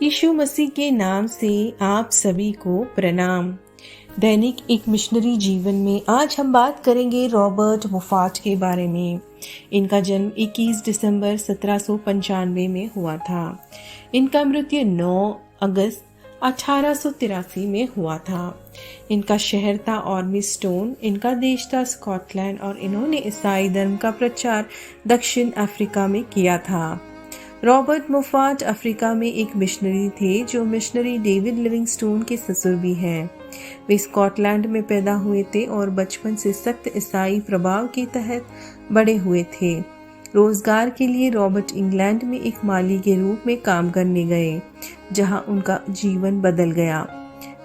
यीशु मसीह के नाम से आप सभी को प्रणाम। दैनिक एक मिशनरी जीवन में आज हम बात करेंगे रॉबर्ट मुफाट के बारे में। इनका जन्म 21 दिसंबर 1795 में हुआ था। इनका मृत्यु 9 अगस्त 1883 में हुआ था। इनका शहर था ऑर्मिस्टोन, इनका देश था स्कॉटलैंड और इन्होंने ईसाई धर्म का प्रचार दक्षिण अफ्रीका में किया था। रॉबर्ट मुफाट अफ्रीका में एक मिशनरी थे जो मिशनरी डेविड लिविंगस्टोन के ससुर भी हैं। वे स्कॉटलैंड में पैदा हुए थे और बचपन से सख्त ईसाई प्रभाव के तहत बड़े हुए थे। रोजगार के लिए रॉबर्ट इंग्लैंड में एक माली के रूप में काम करने गए, जहां उनका जीवन बदल गया।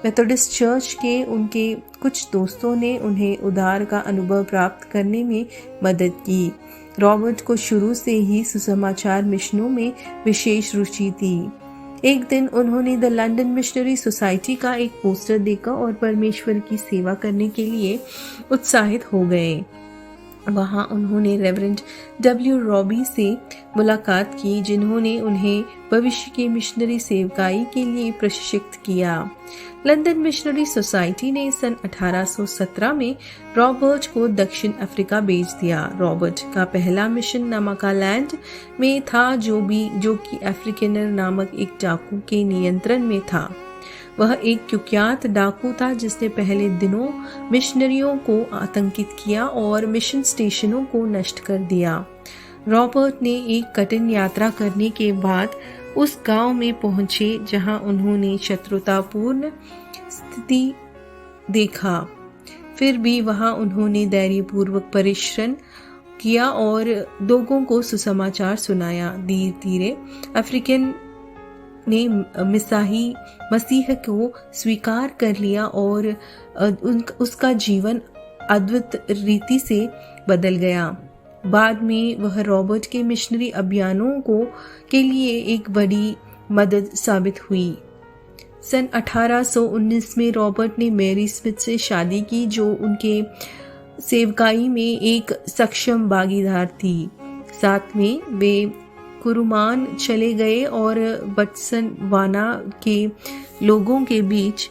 मेथोडिस्ट चर्च के उनके कुछ दोस्तों ने उन्हें उद्धार का अनुभव प्राप्त करने में मदद की। रॉबर्ट को शुरू से ही सुसमाचार मिशनों में विशेष रुचि थी। एक दिन उन्होंने द लंदन मिशनरी सोसाइटी का एक पोस्टर देखा और परमेश्वर की सेवा करने के लिए उत्साहित हो गए। वहां उन्होंने रेवरेंड डब्ल्यू रॉबी से मुलाकात की, जिन्होंने उन्हें भविष्य की मिशनरी सेवकाई के लिए प्रशिक्षित किया। लंदन मिशनरी सोसाइटी ने सन 1817 में रॉबर्ट को दक्षिण अफ्रीका भेज दिया। रॉबर्ट का पहला मिशन नामाकालैंड में था, जो कि अफ्रीकनर नामक एक डाकू के नियंत्रण में था। वह एक कुख्यात डाकू था जिसने पहले दिनों मिशनरियों को आतंकित किया और मिशन स्टेशनों को नष्ट कर दिया। रॉबर्ट ने एक कठिन यात्रा करने के बाद उस गांव में पहुंचे जहां उन्होंने शत्रुतापूर्ण स्थिति देखा। फिर भी वहां उन्होंने धैर्यपूर्वक परिश्रम किया और लोगों को सुसमाचार सुनाया। धीरे धीरे अफ्रीकन ने मसीह को स्वीकार कर लिया और उसका जीवन अद्भुत रीति से बदल गया। बाद में वह रॉबर्ट के मिशनरी अभियानों के लिए एक बड़ी मदद साबित हुई। सन 1819 में रॉबर्ट ने मैरी स्मिथ से शादी की, जो उनके सेवकाई में एक सक्षम भागीदार थी। साथ में वे कुरुमान चले गए और बट्सवाना के लोगों के बीच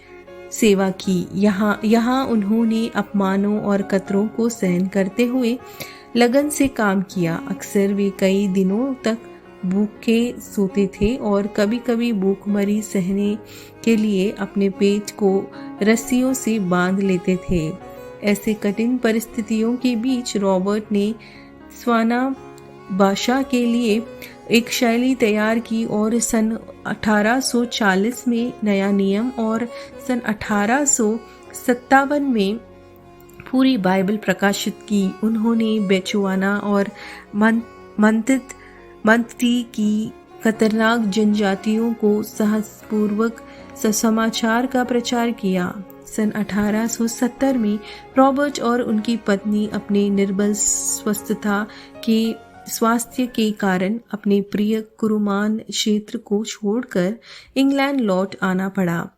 सेवा की। यहाँ उन्होंने अपमानों और खतरों को सहन करते हुए लगन से काम किया। अक्सर वे कई दिनों तक भूखे सोते थे और कभी कभी भूखमरी सहने के लिए अपने पेट को रस्सियों से बांध लेते थे। ऐसे कठिन परिस्थितियों के बीच रॉबर्ट ने स्वाना भाषा के लिए एक शैली तैयार की और सन 1840 में नया नियम और सन 1857 में पूरी बाइबल प्रकाशित की। उन्होंने बेचुआना और मंती की खतरनाक जनजातियों को साहसपूर्वक समाचार का प्रचार किया। सन 1870 में रॉबर्ट और उनकी पत्नी अपने निर्बल स्वास्थ्य के कारण अपने प्रिय कुरुमान क्षेत्र को छोड़कर इंग्लैंड लौट आना पड़ा।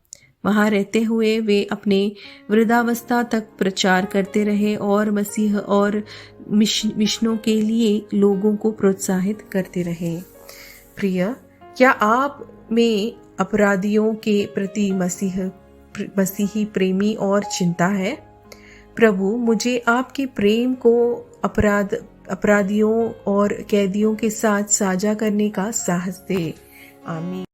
वहां रहते हुए वे अपने वृद्धावस्था तक प्रचार करते रहे और मसीह और मिशनों के लिए लोगों को प्रोत्साहित करते रहे। प्रिय, क्या आप में अपराधियों के प्रति मसीही प्रेमी और चिंता है? प्रभु मुझे आपके प्रेम को अपराधियों और कैदियों के साथ साझा करने का साहस दे। आमीन।